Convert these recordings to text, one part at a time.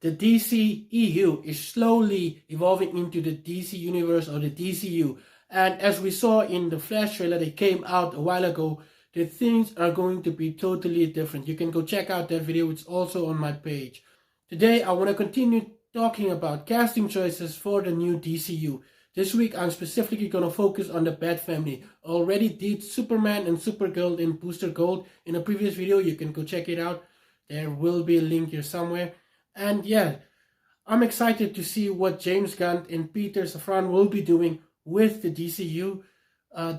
The DCEU is slowly evolving into the DC Universe or the DCU. And as we saw in the Flash trailer that came out a while ago, the things are going to be totally different. You can go check out that video, it's also on my page. Today I want to continue talking about casting choices for the new DCU. This week I'm specifically going to focus on the Bat family. I already did Superman and Supergirl in Booster Gold in a previous video, you can go check it out. There will be a link here somewhere. And yeah, I'm excited to see what James Gunn and Peter Safran will be doing with the DCU.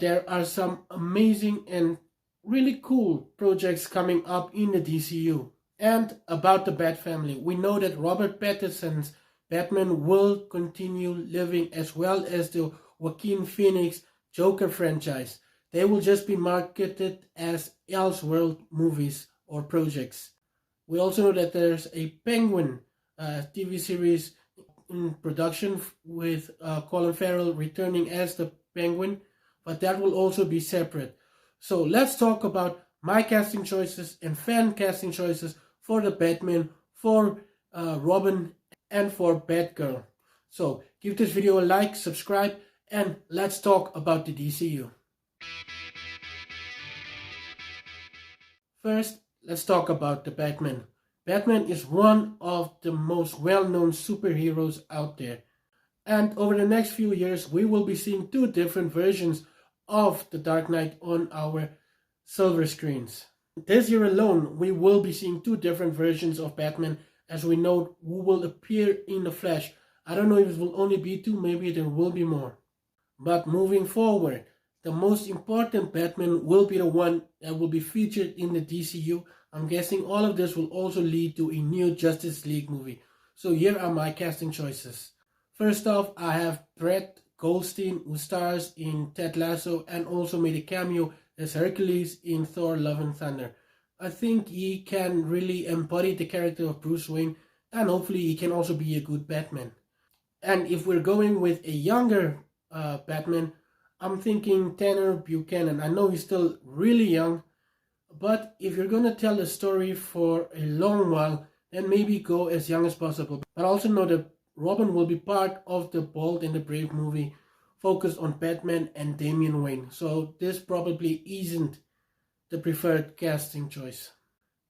There are some amazing and really cool projects coming up in the DCU. And about the Bat family, we know that Robert Pattinson's Batman will continue living, as well as the Joaquin Phoenix Joker franchise. They will just be marketed as Elseworld movies or projects. We also know that there's a Penguin TV series in production with Colin Farrell returning as the Penguin, but that will also be separate. So let's talk about my casting choices and fan casting choices for the Batman, for Robin, and for Batgirl. So give this video a like, subscribe, and let's talk about the DCU. First, let's talk about the Batman. Batman is one of the most well-known superheroes out there. And over the next few years, we will be seeing two different versions of the Dark Knight on our silver screens. This year alone, we will be seeing two different versions of Batman, as we know who will appear in the Flash. I don't know if it will only be two, maybe there will be more. But moving forward, the most important Batman will be the one that will be featured in the DCU. I'm guessing all of this will also lead to a new Justice League movie. So here are my casting choices. First off, I have Brett Goldstein, who stars in Ted Lasso and also made a cameo as Hercules in Thor: Love and Thunder. I think he can really embody the character of Bruce Wayne, and hopefully he can also be a good Batman. And if we're going with a younger Batman, I'm thinking Tanner Buchanan. I know he's still really young, but if you're going to tell a story for a long while, then maybe go as young as possible. But I also know that Robin will be part of the Bold and the Brave movie focused on Batman and Damian Wayne. So this probably isn't the preferred casting choice.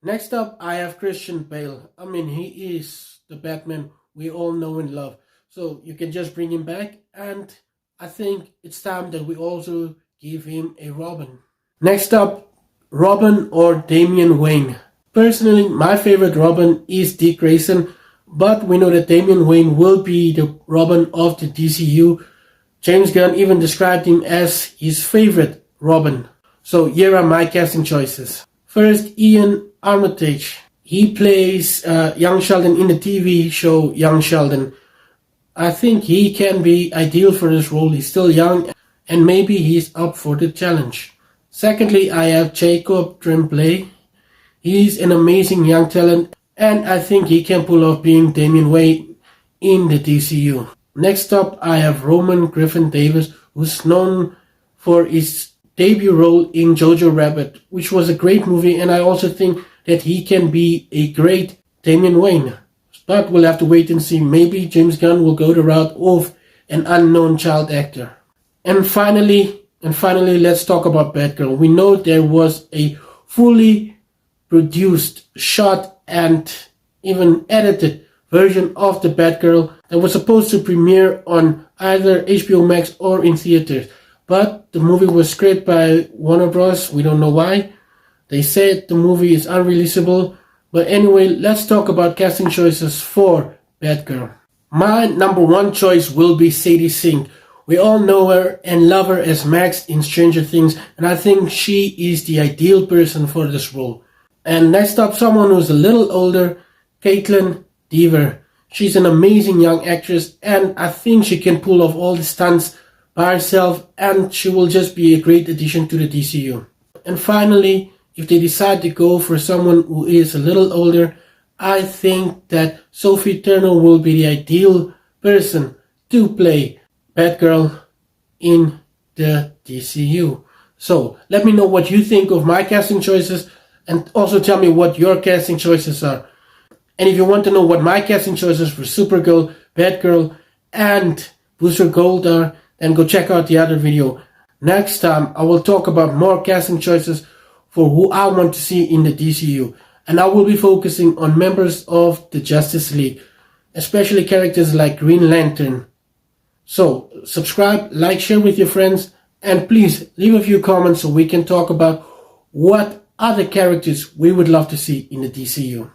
Next up, I have Christian Bale. I mean, he is the Batman we all know and love. So you can just bring him back, and I think it's time that we also give him a Robin. Next up, Robin or Damian Wayne. Personally, my favorite Robin is Dick Grayson, but we know that Damian Wayne will be the Robin of the DCU. James Gunn even described him as his favorite Robin. So here are my casting choices. First, Ian Armitage. He plays Young Sheldon in the TV show Young Sheldon. I think he can be ideal for this role. He's still young and maybe he's up for the challenge. Secondly, I have Jacob Tremblay. He's an amazing young talent, and I think he can pull off being Damian Wayne in the DCU. Next up, I have Roman Griffin Davis, who's known for his debut role in Jojo Rabbit, which was a great movie, and I also think that he can be a great Damian Wayne. But we'll have to wait and see. Maybe James Gunn will go the route of an unknown child actor. And finally, let's talk about Batgirl. We know there was a fully produced, shot, and even edited version of the Batgirl that was supposed to premiere on either HBO Max or in theaters. But the movie was scrapped by Warner Bros. We don't know why. They said the movie is unreleasable. But anyway, let's talk about casting choices for Batgirl. My number one choice will be Sadie Sink. We all know her and love her as Max in Stranger Things, and I think she is the ideal person for this role. And next up, someone who's a little older, Caitlin Dever. She's an amazing young actress, and I think she can pull off all the stunts by herself, and she will just be a great addition to the DCU. And finally, if they decide to go for someone who is a little older, I think that Sophie Turner will be the ideal person to play Batgirl in the DCU. So let me know what you think of my casting choices, and also tell me what your casting choices are. And if you want to know what my casting choices for Supergirl, Batgirl, and Booster Gold are, then go check out the other video. Next time, I will talk about more casting choices for who I want to see in the DCU. And I will be focusing on members of the Justice League, especially characters like Green Lantern. So, subscribe, like, share with your friends, and please leave a few comments so we can talk about what other characters we would love to see in the DCU.